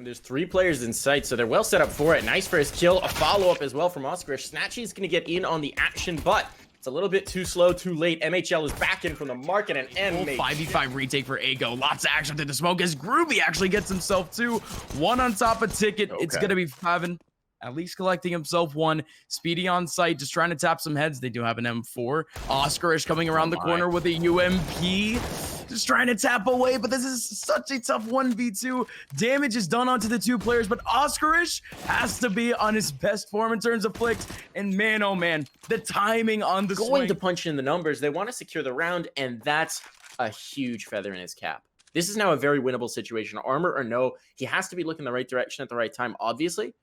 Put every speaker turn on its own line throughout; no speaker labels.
And there's 3 players in sight, so they're well set up for it. Nice first kill, a follow-up as well from Oscarish. Snatchy's going to get in on the action, but it's a little bit too slow, too late. MHL is back in from the market, and M
5v5 retake for Ego. Lots of action through the smoke as Groovy actually gets himself 2. 1 on top of Ticket. Okay. It's going to be Favin at least collecting himself 1. Speedy on site, just trying to tap some heads. They do have an M4. Oscarish coming around the corner with a UMP. Just trying to tap away, but this is such a tough 1v2. Damage is done onto the 2 players, but Oscarish has to be on his best form in terms of flicks. And man, oh man, the timing on the
going to punch in the numbers. They want to secure the round, and that's a huge feather in his cap. This is now a very winnable situation. Armor or no, he has to be looking the right direction at the right time, obviously.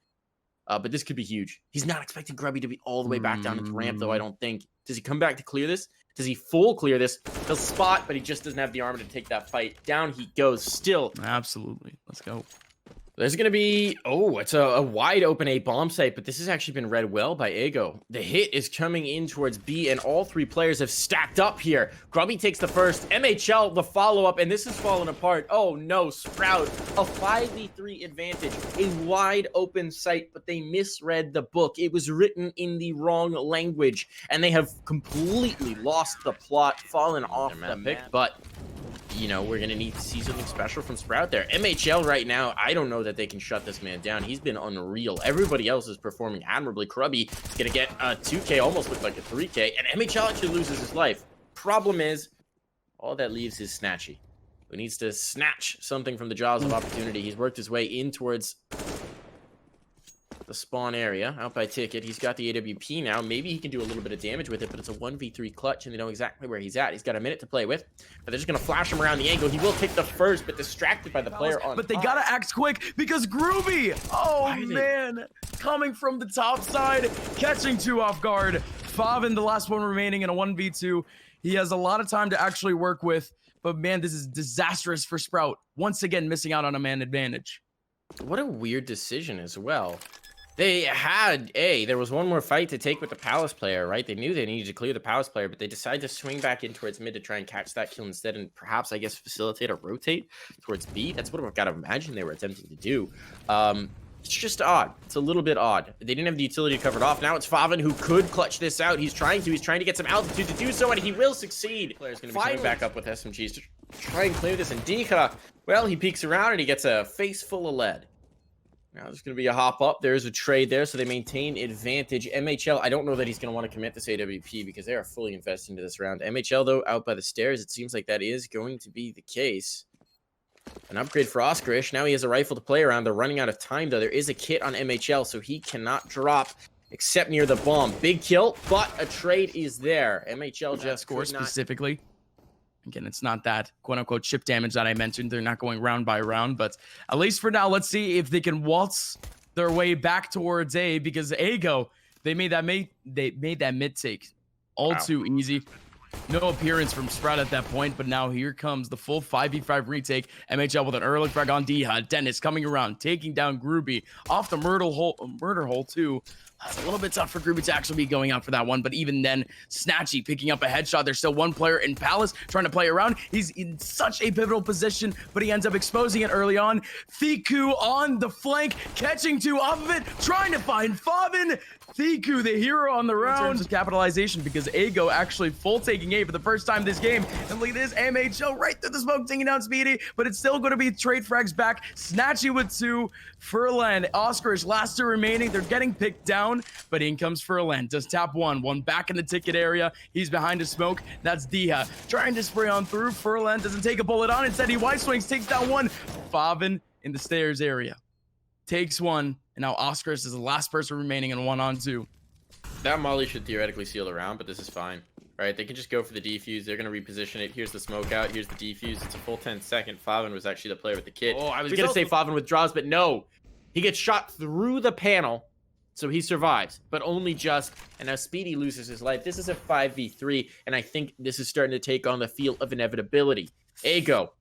But this could be huge. He's not expecting Grubby to be all the way back down into ramp, though, I don't think. Does he come back to clear this? Does he full clear this? He'll spot, but he just doesn't have the armor to take that fight. Down he goes still.
Absolutely. Let's go.
There's going to be, it's a wide open A bomb site, but this has actually been read well by Ego. The hit is coming in towards B, and all 3 players have stacked up here. Grubby takes the first, MHL the follow-up, and this is falling apart. Oh no, Sprout, a 5v3 advantage, a wide open site, but they misread the book. It was written in the wrong language, and they have completely lost the plot, fallen off the map. But you know, we're going to need to see something special from Sprout there. MHL right now, I don't know that they can shut this man down. He's been unreal. Everybody else is performing admirably. Grubby is going to get a 2K, almost looked like a 3K, and MHL actually loses his life. Problem is, all that leaves is Snatchy, who needs to snatch something from the jaws of opportunity. He's worked his way in towards the spawn area, out by Ticket. He's got the AWP now. Maybe he can do a little bit of damage with it, but it's a 1v3 clutch, and they know exactly where he's at. He's got a minute to play with, but they're just going to flash him around the angle. He will take the first, but distracted by the player on
But they got to act quick because Groovy, man, coming from the top side, catching 2 off guard. Favin, the last one remaining in a 1v2. He has a lot of time to actually work with, but man, this is disastrous for Sprout. Once again, missing out on a man advantage.
What a weird decision as well. They had, there was one more fight to take with the Palace player, right? They knew they needed to clear the Palace player, but they decided to swing back in towards mid to try and catch that kill instead, and perhaps, I guess, facilitate or rotate towards B. That's what I've got to imagine they were attempting to do. It's just odd. It's a little bit odd. They didn't have the utility covered off. Now it's Favin who could clutch this out. He's trying to get some altitude to do so, and he will succeed. Player's going to be coming back up with SMGs to try and clear this, and Dika, well, he peeks around and he gets a face full of lead. Now there's going to be a hop up. There's a trade there, so they maintain advantage. MHL, I don't know that he's going to want to commit this AWP because they are fully invested into this round. MHL, though, out by the stairs. It seems like that is going to be the case. An upgrade for Oscarish. Now he has a rifle to play around. They're running out of time, though. There is a kit on MHL, so he cannot drop except near the bomb. Big kill, but a trade is there. MHL just
score specifically. Again, it's not that quote-unquote chip damage that I mentioned. They're not going round by round, but at least for now, let's see if they can waltz their way back towards A, because Ego, they made that mid take all too easy. No appearance from Sprout at that point, but now here comes the full 5v5 retake. MHL with an early frag on Diha. Dennis coming around, taking down Groovy off the murder hole too. It's a little bit tough for Groovy to actually be going out for that one, but even then, Snatchy picking up a headshot. There's still one player in Palace trying to play around. He's in such a pivotal position, but he ends up exposing it early on. Thiku on the flank, catching 2 off of it, trying to find Favin. Thiku, the hero on the round. In terms of capitalization, because Ego actually full taking A for the first time this game. And look at this, MHL right through the smoke, taking down Speedy, but it's still going to be trade frags back. Snatchy with 2, Furland, Oscarish, last 2 remaining. They're getting picked down, but in comes Furland. Does tap one back in the ticket area. He's behind a smoke. That's Diha trying to spray on through. Furland doesn't take a bullet on. Instead, he wide swings, takes down 1. Favin in the stairs area takes 1, and now Oscarish is the last person remaining in 1-on-2.
That molly should theoretically seal the round, but this is fine. Right, they can just go for the defuse. They're going to reposition it. Here's the smoke out. Here's the defuse. It's a full 10-second. Favin was actually the player with the kit. Oh, I was going to say Favin withdraws, but no. He gets shot through the panel, so he survives, but only just. And now Speedy loses his life. This is a 5v3, and I think this is starting to take on the feel of inevitability. Ego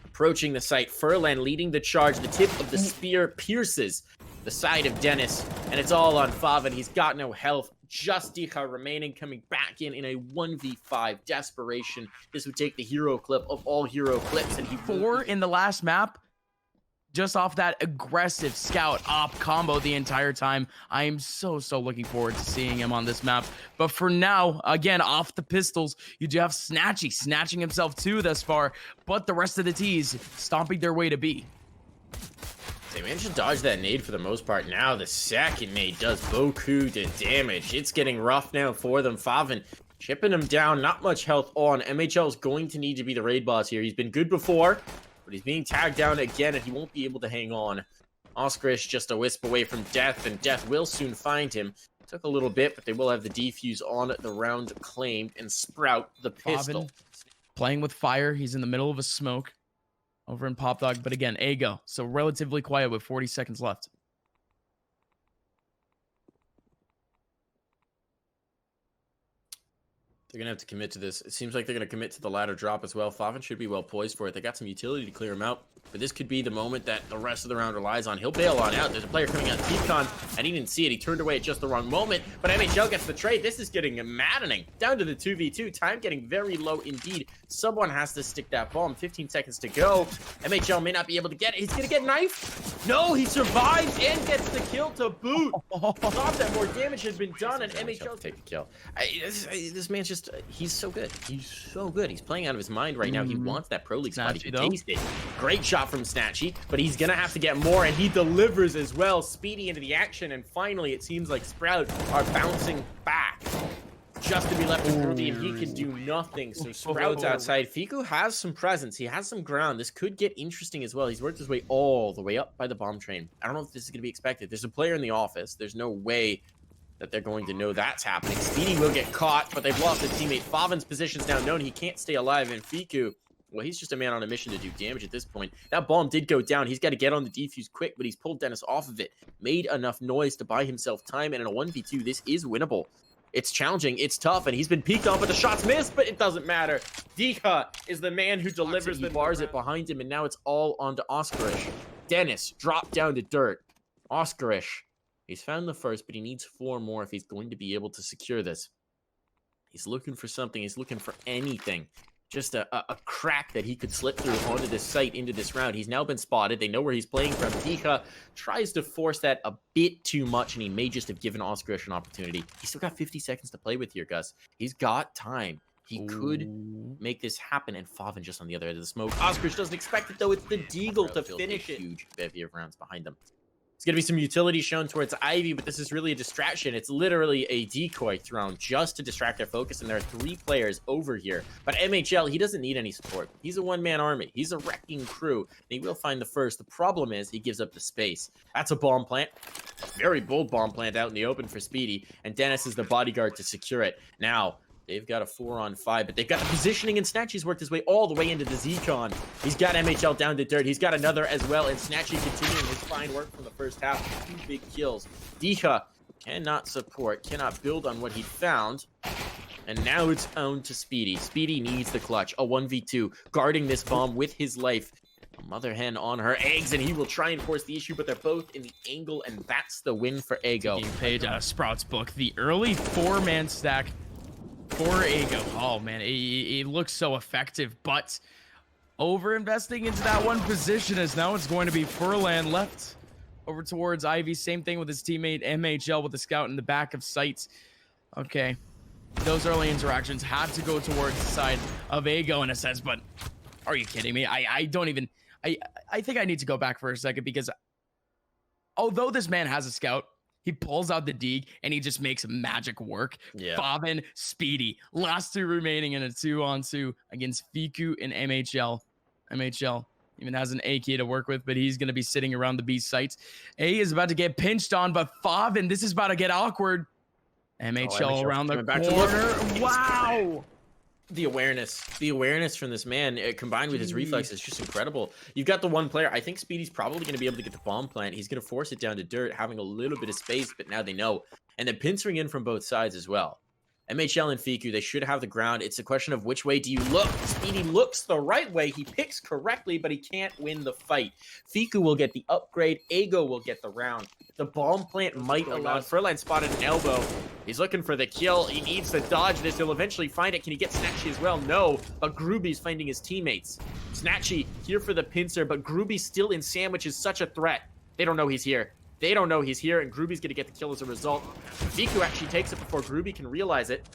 approaching the site. Furland leading the charge. The tip of the spear pierces the side of Dennis, and it's all on Favin. He's got no health. Just Dika remaining, coming back in a 1v5 desperation. This would take the hero clip of all hero clips, and he
4 in the last map. just off that aggressive scout op combo the entire time. I am so looking forward to seeing him on this map. But for now, again, off the pistols, you do have Snatchy snatching himself too thus far, but the rest of the T's stomping their way to B.
They managed to dodge that nade for the most part. Now the second nade does beaucoup de damage. It's getting rough now for them. Favin chipping him down, not much health on. MHL is going to need to be the raid boss here. He's been good before, but he's being tagged down again, and he won't be able to hang on. Oscarish just a wisp away from death, and death will soon find him. Took a little bit, but they will have the defuse on the round claimed, and Sprout the pistol.
Bobbin playing with fire. He's in the middle of a smoke over in Pop Dog, but again, Ago, so relatively quiet with 40 seconds left.
They're going to have to commit to this. It seems like they're going to commit to the ladder drop as well. Favin should be well poised for it. They got some utility to clear him out, but this could be the moment that the rest of the round relies on. He'll bail on out. There's a player coming out of Peacon, and he didn't see it. He turned away at just the wrong moment, but MHL gets the trade. This is getting maddening. Down to the 2v2. Time getting very low indeed. Someone has to stick that bomb. 15 seconds to go. MHL may not be able to get it. He's going to get knifed. No, he survives and gets the kill to boot. Thought that more damage had been done, and MHL take the kill. This man's just, he's so good. He's so good. He's playing out of his mind right now. He wants that Pro League spot. He can taste it. Great shot from Snatchy, but he's going to have to get more, and he delivers as well. Speedy into the action, and finally it seems like Sprout are bouncing back. Just to be left with Ruby, and he can do nothing. So Sprout's outside. Fiku has some presence. He has some ground. This could get interesting as well. He's worked his way all the way up by the bomb train. I don't know if this is going to be expected. There's a player in the office. There's no way that they're going to know that's happening. Speedy will get caught, but they've lost a teammate. Favin's position's now known. He can't stay alive, and Fiku, well, he's just a man on a mission to do damage at this point. That bomb did go down. He's got to get on the defuse quick, but he's pulled Dennis off of it. Made enough noise to buy himself time, and in a 1v2, this is winnable. It's challenging, it's tough, and he's been peeked on, but the shots missed, but it doesn't matter. Dika is the man who delivers the bars it behind him, and now it's all onto Oscarish. Dennis dropped down to dirt. Oscarish, he's found the first, but he needs 4 more if he's going to be able to secure this. He's looking for something. He's looking for anything. Just a crack that he could slip through onto this site into this round. He's now been spotted. They know where he's playing from. Dika tries to force that a bit too much, and he may just have given Oscarish an opportunity. He's still got 50 seconds to play with here, Gus. He's got time. He could make this happen, and Favin just on the other end of the smoke. Oscarish doesn't expect it, though. It's the Deagle to finish it. Huge bevy of rounds behind them. It's going to be some utility shown towards Ivy, but this is really a distraction. It's literally a decoy thrown just to distract their focus, and there are 3 players over here. But MHL, he doesn't need any support. He's a one-man army. He's a wrecking crew, and he will find the first. The problem is he gives up the space. That's a bomb plant. Very bold bomb plant out in the open for Speedy, and Dennis is the bodyguard to secure it. Now, they've got a 4-on-5, but they've got the positioning, and Snatchy's worked his way all the way into the Z-Con. He's got MHL down to dirt. He's got another as well, and Snatchy continuing his fine work from the first half. 2 big kills. Dika cannot support, cannot build on what he found. And now it's owned to Speedy. Speedy needs the clutch. A 1v2, guarding this bomb with his life. Mother hen on her eggs, and he will try and force the issue, but they're both in the angle, and that's the win for Ago.
Being page out of Sprout's book, the early 4-man stack for Ago. Oh man, it looks so effective, but over investing into that one position, as now it's going to be Proland left over towards Ivy. Same thing with his teammate MHL with the scout in the back of sight. Okay, those early interactions had to go towards the side of Ago in a sense, but are you kidding me? I don't even, I think I need to go back for a second, because although this man has a scout, he pulls out the dig and he just makes magic work. Yeah. Favin, Speedy, last 2 remaining in a 2-on-2 against Fiku and MHL. MHL even has an AK to work with, but he's going to be sitting around the B site. A is about to get pinched on, but Favin, this is about to get awkward. MHL around the corner. Wow.
The awareness from this man combined with his reflexes is just incredible. You've got the one player. I think Speedy's probably going to be able to get the bomb plant. He's going to force it down to dirt, having a little bit of space, but now they know. And then pincering in from both sides as well. MHL and Fiku, they should have the ground. It's a question of which way do you look. Speedy looks the right way. He picks correctly, but he can't win the fight. Fiku will get the upgrade. Ego will get the round. The bomb plant might allow. Furlan spotted an elbow. He's looking for the kill. He needs to dodge this. He'll eventually find it. Can he get Snatchy as well? No, but Grooby's finding his teammates. Snatchy here for the pincer, but Grooby still in sandwich is such a threat. They don't know he's here. They don't know he's here, and Grooby's going to get the kill as a result. Fiku actually takes it before Grooby can realize it.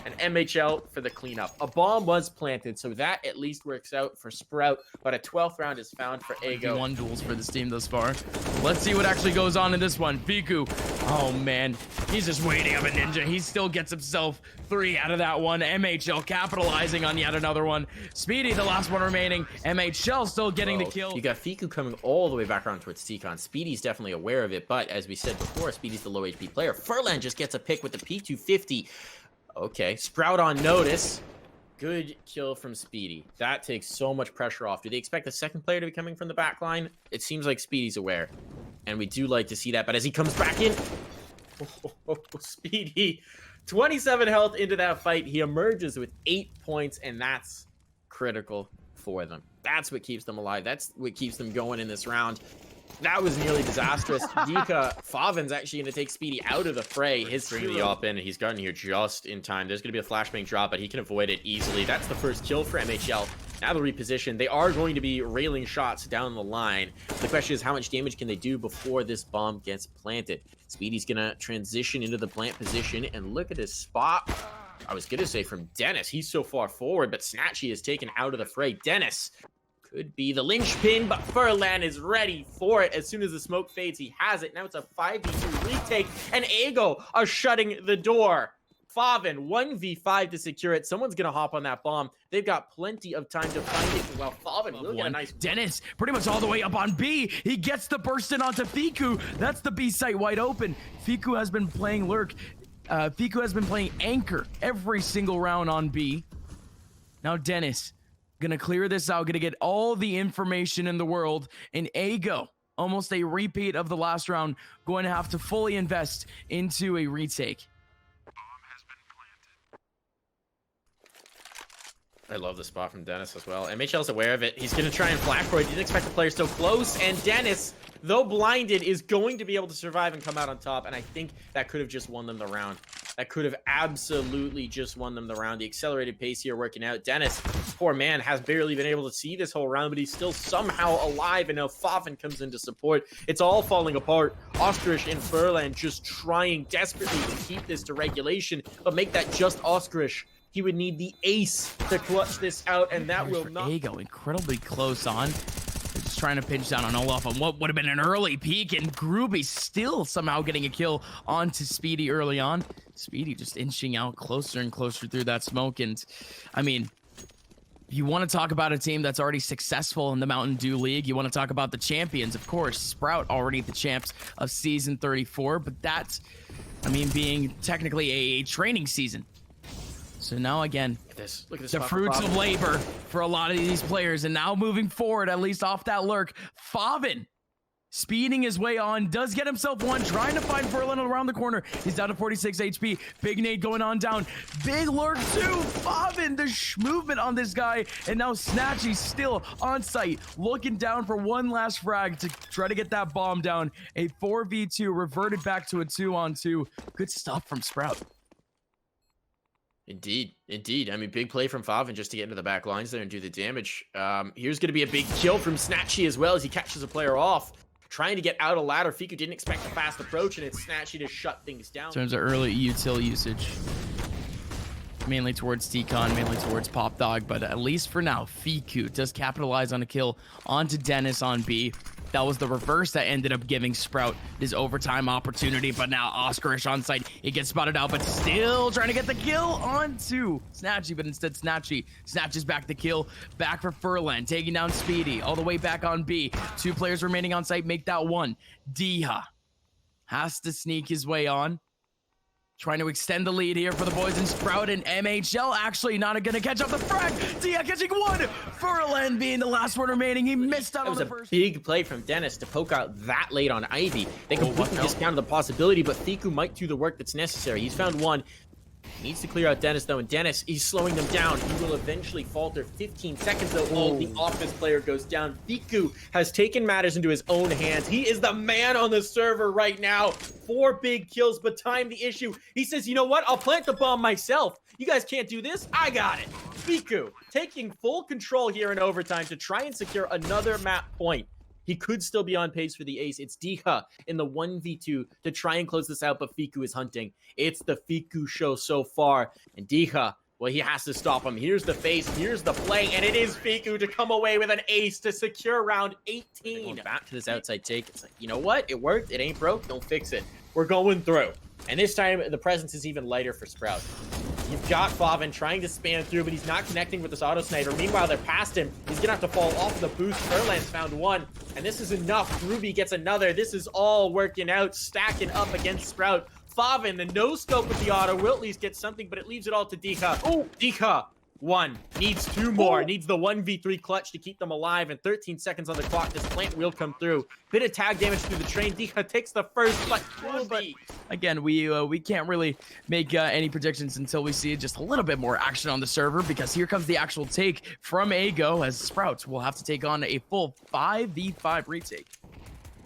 And MHL for the cleanup. A bomb was planted, so that at least works out for Sprout, but a 12th round is found for Ego.
1 duels for this team thus far. Let's see what actually goes on in this one. Fiku, oh man, he's just waiting up a ninja. He still gets himself 3 out of that one. MHL capitalizing on yet another one. Speedy, the last one remaining. MHL still getting the kill.
You got Fiku coming all the way back around towards T-Con. Speedy's definitely aware of it, but as we said before, Speedy's the low HP player. Furlan just gets a pick with the P250. Okay, Sprout on notice. Good kill from Speedy. That takes so much pressure off. Do they expect the second player to be coming from the back line? It seems like Speedy's aware. And we do like to see that. But as he comes back in... Speedy, 27 health into that fight. He emerges with 8 points, and that's critical for them. That's what keeps them alive. That's what keeps them going in this round. That was nearly disastrous. Dika, Favin's actually going to take Speedy out of the fray. His bringing the op in, and he's gotten here just in time. There's going to be a flashbang drop, but he can avoid it easily. That's the first kill for MHL. Now they'll reposition. They are going to be railing shots down the line. The question is, how much damage can they do before this bomb gets planted? Speedy's going to transition into the plant position, and look at his spot. I was going to say from Dennis. He's so far forward, but Snatchy is taken out of the fray. Dennis could be the linchpin, but Furlan is ready for it. As soon as the smoke fades, he has it. Now it's a 5v2 retake, and Ego are shutting the door. Favin, 1v5 to secure it. Someone's going to hop on that bomb. They've got plenty of time to find it. Well, Favin will get a nice...
Dennis, pretty much all the way up on B. He gets the burst in onto Fiku. That's the B site wide open. Fiku has been playing Lurk. Fiku has been playing Anchor every single round on B. Now Dennis... gonna clear this out, gonna get all the information in the world, and Ego, almost a repeat of the last round, going to have to fully invest into a retake.
I love the spot from Dennis as well. MHL's aware of it. He's going to try and flash for it. He didn't expect the player so close. And Dennis, though blinded, is going to be able to survive and come out on top. And I think that could have just won them the round. That could have absolutely just won them the round. The accelerated pace here working out. Dennis, poor man, has barely been able to see this whole round, but he's still somehow alive. And now Favin comes in to support. It's all falling apart. Oskarish and Furlan just trying desperately to keep this to regulation, but make that just Oskarish. He would need the ace to clutch this out, and that will not...
Ego incredibly close on. They're just trying to pinch down on Olaf on what would have been an early peek, and Grooby still somehow getting a kill onto Speedy early on. Speedy just inching out closer and closer through that smoke, and I mean, you want to talk about a team that's already successful in the Mountain Dew League. You want to talk about the champions, of course. Sprout already the champs of Season 34, but that's, I mean, being technically a training season. So now again,
look at this
the fruits of labor for a lot of these players. And now moving forward, at least off that lurk, Favin speeding his way on, does get himself one, trying to find Furlan around the corner. He's down to 46 HP. Big nade going on down. Big lurk too. Favin, the movement on this guy. And now Snatchy still on site, looking down for one last frag to try to get that bomb down. A 4v2 reverted back to a 2-on-2. Good stuff from Sprout.
Indeed, indeed. I mean, big play from Favin just to get into the back lines there and do the damage. Here's going to be a big kill from Snatchy as well as he catches a player off. Trying to get out a ladder. Fiku didn't expect the fast approach, and it's Snatchy to shut things down.
In terms of early util usage, mainly towards T-Con, mainly towards Pop Dog, but at least for now, Fiku does capitalize on a kill onto Dennis on B. That was the reverse that ended up giving Sprout his overtime opportunity, but now Oskarish on site. He gets spotted out, but still trying to get the kill onto Snatchy, but instead Snatchy snatches back the kill. Back for Furlan, taking down Speedy, all the way back on B. 2 players remaining on site, make that 1. Diha has to sneak his way on. Trying to extend the lead here for the boys in Sprout, and MHL actually not going to catch up the frag. Dia catching 1. Furlan being the last one remaining. He missed out on the first.
That was a big play from Dennis to poke out that late on Ivy. They completely discounted the possibility, but Fiku might do the work that's necessary. He's found one. Needs to clear out Dennis, though, and Dennis, he's slowing them down. He will eventually falter. 15 seconds, though. Oh, the Office player goes down. Fiku has taken matters into his own hands. He is the man on the server right now. 4 big kills, but time the issue. He says, you know what? I'll plant the bomb myself. You guys can't do this. I got it. Fiku taking full control here in overtime to try and secure another map point. He could still be on pace for the ace. It's Diha in the 1v2 to try and close this out, but Fiku is hunting. It's the Fiku show so far. And Diha, well, he has to stop him. Here's the face, here's the play, and it is Fiku to come away with an ace to secure round 18. Going back to this outside take. It's like, you know what? It worked. It ain't broke. Don't fix it. We're going through. And this time, the presence is even lighter for Sprout. You've got faveN trying to span through, but he's not connecting with this auto sniper. Meanwhile, they're past him. He's gonna have to fall off the boost. Proland's found one, and this is enough. Ruby gets another. This is all working out, stacking up against Sprout. faveN, the no scope with the auto, will at least get something, but it leaves it all to Dika. Oh, Dika. 1 needs 2 more. Needs the 1v3 clutch to keep them alive, and 13 seconds on the clock. This plant will come through. Bit of tag damage through the train. Dika takes the first, but
again, we can't really make any predictions until we see just a little bit more action on the server, because here comes the actual take from Ago, as Sprouts will have to take on a full 5v5 retake.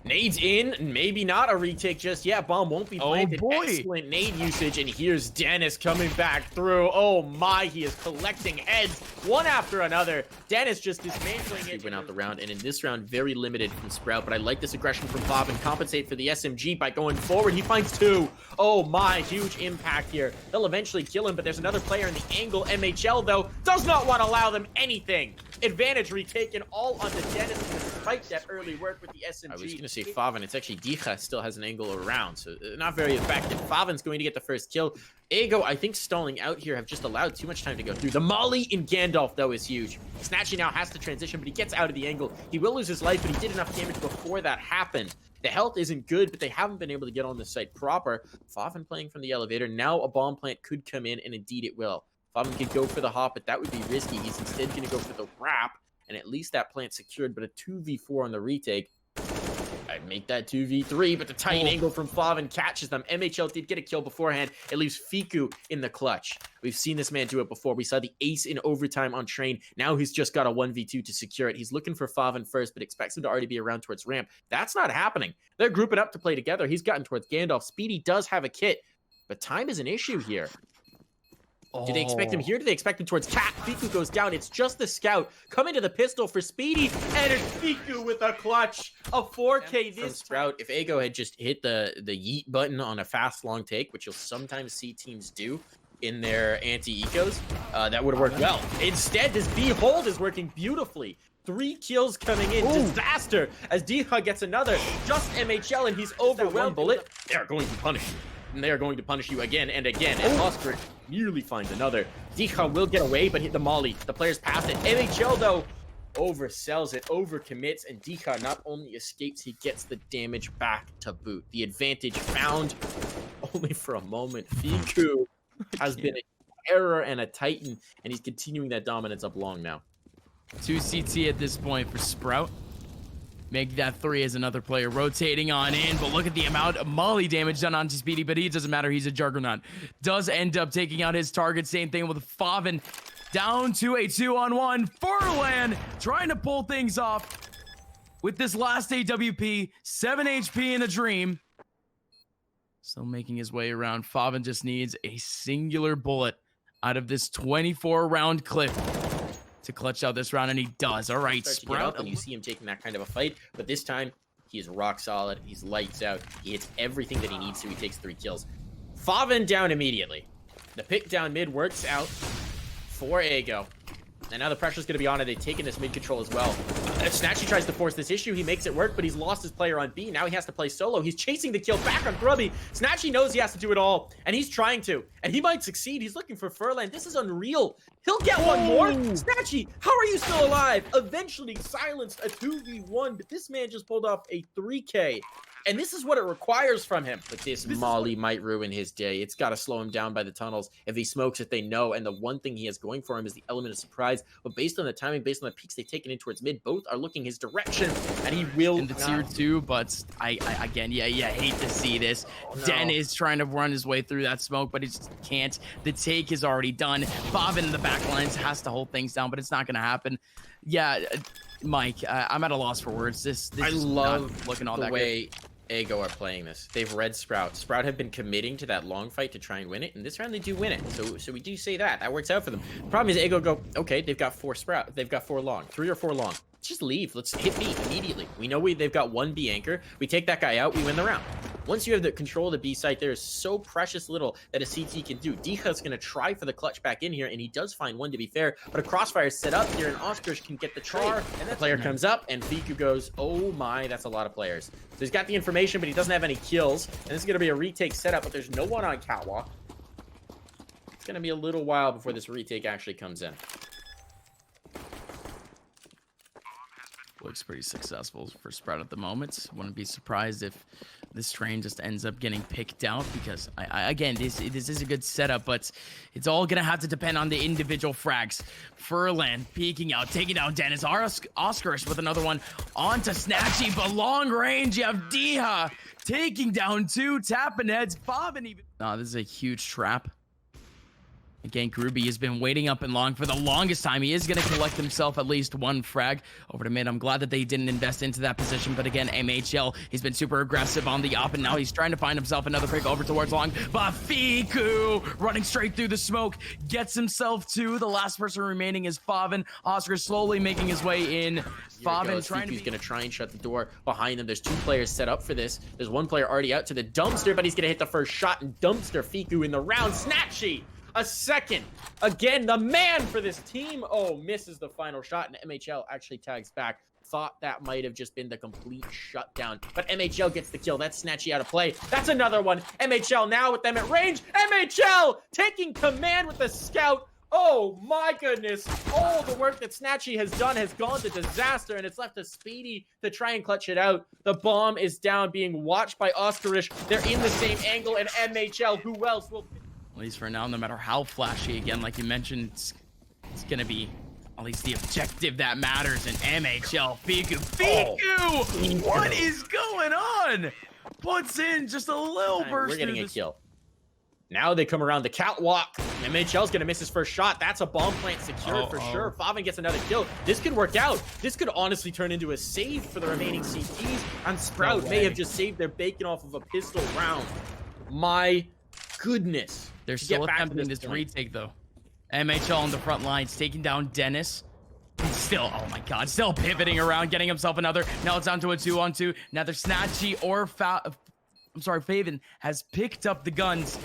Nades in, maybe not a retake just yet. Bomb won't be planted.
Oh boy.
Excellent nade usage, and here's Dennis coming back through. Oh my, he is collecting heads one after another. Dennis just dismantling it. He went out the round, and in this round, very limited from Sprout, but I like this aggression from faveN. Compensate for the SMG by going forward. He finds 2. Oh my, huge impact here. They'll eventually kill him, but there's another player in the angle. MHL, though, does not want to allow them anything. Advantage retaken all onto Dennis despite that early work with the SMG. I was going to say faveN. It's actually Diha still has an angle around, so not very effective. faveN's going to get the first kill. Ago, I think, stalling out here, have just allowed too much time to go through. The molly in Gandalf, though, is huge. Snatchy now has to transition, but he gets out of the angle. He will lose his life, but he did enough damage before that happened. The health isn't good, but they haven't been able to get on the site proper. faveN playing from the elevator. Now a bomb plant could come in, and indeed it will. faveN could go for the hop, but that would be risky. He's instead going to go for the wrap, and at least that plant secured, but a 2v4 on the retake. I'd make that 2v3, but the tight angle from faveN catches them. MHL did get a kill beforehand. It leaves Fiku in the clutch. We've seen this man do it before. We saw the ace in overtime on Train. Now he's just got a 1v2 to secure it. He's looking for faveN first, but expects him to already be around towards ramp. That's not happening. They're grouping up to play together. He's gotten towards Gandalf. Speedy does have a kit, but time is an issue here. Do they expect him here? Do they expect him towards Cat? Fiku goes down. It's just the scout coming to the pistol for Speedy, and it's Fiku with a clutch. A 4K this Sprout. If Ago had just hit the yeet button on a fast long take, which you'll sometimes see teams do in their anti-ecos, that would have worked well. Instead, this Behold is working beautifully. 3 kills coming in. Disaster as Diha gets another. Just MHL, and he's overwhelmed. Bullet. They are going to punish you. And they are going to punish you again and again. And Oscar nearly finds another. Diha will get away, but hit the molly. The players passed it. MHL, though, oversells it, overcommits, and Diha not only escapes, he gets the damage back to boot. The advantage found only for a moment. Fiku has been a terror and a titan, and he's continuing that dominance up long now.
2 CT at this point for Sprout. Make that 3 as another player rotating on in, but look at the amount of molly damage done onto Speedy, but he doesn't matter. He's a juggernaut. Does end up taking out his target. Same thing with faveN. Down to a 2-on-1. Furlan trying to pull things off with this last AWP. 7 HP in a dream. Still making his way around. faveN just needs a singular bullet out of this 24-round clip to clutch out this round, and he does. All right, Sprout.
And you see him taking that kind of a fight, but this time he is rock solid. He's lights out. He hits everything that he needs to. He takes 3 kills. faveN down immediately. The pick down mid works out for Ago. And now the pressure's going to be on it. They've taken this mid control as well. Snatchy tries to force this issue. He makes it work, but he's lost his player on B. Now he has to play solo. He's chasing the kill back on Grubby. Snatchy knows he has to do it all, and he's trying to. And he might succeed. He's looking for Furlan. This is unreal. He'll get one more. Snatchy, how are you still alive? Eventually silenced a 2v1, but this man just pulled off a 3K. And this is what it requires from him. But this molly might ruin his day. It's got to slow him down by the tunnels. If he smokes it, they know. And the one thing he has going for him is the element of surprise. But based on the timing, based on the peaks they've taken in towards mid, both are looking his direction. And he will
in the tier 2, but I again, yeah, hate to see this. Den is trying to run his way through that smoke, but he just can't. The take is already done. Bob in the back lines has to hold things down, but it's not going to happen. Yeah, Mike, I'm at a loss for words. This
I
is
love
not looking all
the
that
way Ego are playing this. They've read Sprout. Sprout have been committing to that long fight to try and win it, and this round they do win it. So we do say that works out for them. The problem is Ego go, okay, they've got 4 Sprout, they've got 4 long, 3 or 4 long. Just leave. Let's hit B immediately. We know they've got 1 B anchor. We take that guy out, we win the round. Once you have the control of the B site, there is so precious little that a CT can do. Diha's going to try for the clutch back in here, and he does find one to be fair, but a crossfire is set up here, and Oskarish can get the char, and the player comes up, and Fiku goes, oh my, that's a lot of players. So he's got the information, but he doesn't have any kills, and this is going to be a retake setup, but there's no one on Catwalk. It's going to be a little while before this retake actually comes in.
Looks pretty successful for Sprout at the moment. Wouldn't be surprised if this train just ends up getting picked out, because again, this is a good setup, but it's all gonna have to depend on the individual frags. Furlan peeking out, taking down Dennis. Oskarish with another one onto Snatchy, but long range. You have Diha taking down 2, tapping heads, bobbing even. No, this is a huge trap. Again, Groovy has been waiting up and long for the longest time. He is going to collect himself at least 1 frag over to mid. I'm glad that they didn't invest into that position. But again, MHL, he's been super aggressive on the up, and now he's trying to find himself another pick over towards long. But Fiku running straight through the smoke, gets himself 2. The last person remaining is Favin. Oscar slowly making his way in. Favin trying to... He's going to try and shut the door behind him. There's 2 players set up for this. There's 1 player already out to the dumpster, but he's going to hit the first shot, and dumpster Fiku in the round. Snatchy! A second. Again, the man for this team. Oh, misses the final shot, and MHL actually tags back. Thought that might have just been the complete shutdown, but MHL gets the kill. That's Snatchy out of play. That's another one. MHL now with them at range. MHL taking command with the scout. Oh my goodness. All the work that Snatchy has done has gone to disaster, and it's left to Speedy to try and clutch it out. The bomb is down, being watched by Oskarish. They're in the same angle, and MHL, who else will... At least for now, no matter how flashy, again, like you mentioned, it's going to be at least the objective that matters. And MHL, Fiku, what is going on? Puts in just a little burst.
We're getting a kill. Now they come around the catwalk. MHL's going to miss his first shot. That's a bomb plant secured for sure. Favin gets another kill. This could work out. This could honestly turn into a save for the remaining CTs. And Sprout may have just saved their bacon off of a pistol round. My goodness.
They're still attempting this retake, though. MHL on the front lines, taking down Dennis. Still, oh my god, still pivoting around, getting himself another. Now it's down to a 2-on-2. Neither Snatchy or Favin has picked up the guns.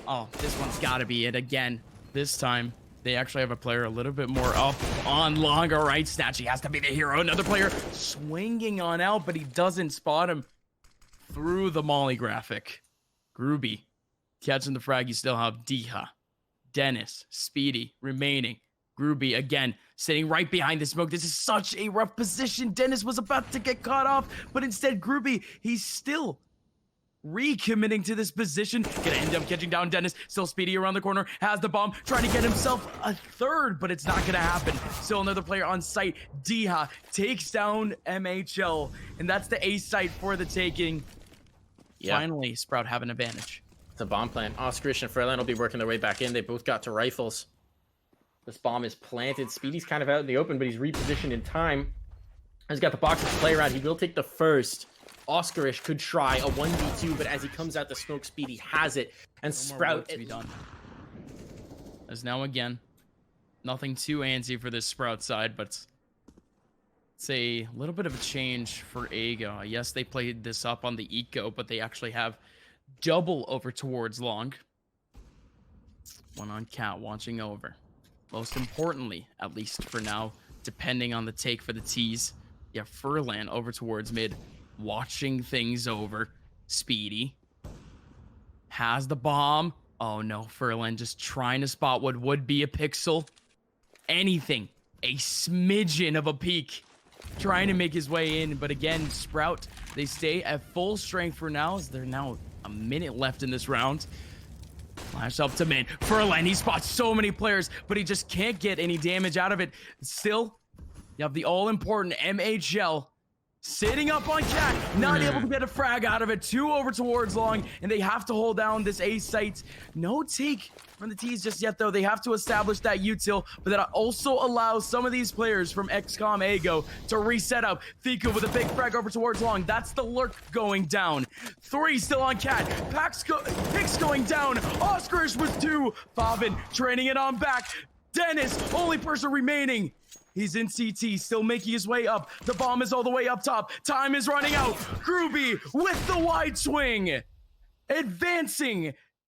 Oh, this one's got to be it again. This time, they actually have a player a little bit more up on long. All right, Snatchy has to be the hero. Another player swinging on out, but he doesn't spot him through the molly graphic. Groovy catching the frag. You still have Diha, Dennis, Speedy remaining. Groovy again sitting right behind the smoke. This is such a rough position. Dennis was about to get caught off, but instead Groovy, he's still recommitting to this position. Gonna end up catching down Dennis. Still Speedy around the corner, has the bomb, trying to get himself a 3rd, but it's not gonna happen. Still another player on site. Diha takes down MHL, and that's the A site for the taking. Yep. Finally, Sprout have an advantage.
It's a bomb plant. Oskarish and Furlan will be working their way back in. They both got to rifles. This bomb is planted. Speedy's kind of out in the open, but he's repositioned in time. He's got the boxes to play around. He will take the first. Oskarish could try a 1v2, but as he comes out the smoke, Speedy has it. And
no
Sprout...
to be done. As now again, nothing too antsy for this Sprout side, but it's a little bit of a change for Ego. Yes, they played this up on the eco, but they actually have double over towards long. One on cat watching over. Most importantly, at least for now, depending on the take for the tees, you have Furlan over towards mid, watching things over. Speedy has the bomb. Oh no, Furlan just trying to spot what would be a pixel. Anything, a smidgen of a peek. Trying to make his way in, but again, Sprout They stay at full strength for now, as they're now a minute left in this round. Flash up to mid. Proland, he spots so many players, but he just can't get any damage out of it. Still, you have the all-important MHL sitting up on Cat, not able to get a frag out of it. 2 over towards Long, and they have to hold down this A site. No take from the T's just yet, though. They have to establish that util, but that also allows some of these players from XCOM Ego to reset up. Thiku with a big frag over towards Long. That's the lurk going down. 3 still on Cat. Picks going down. Oscarish with 2. Favin training it on back. Dennis, only person remaining. He's in CT, still making his way up. The bomb is all the way up top. Time is running out. Groovy with the wide swing. Advancing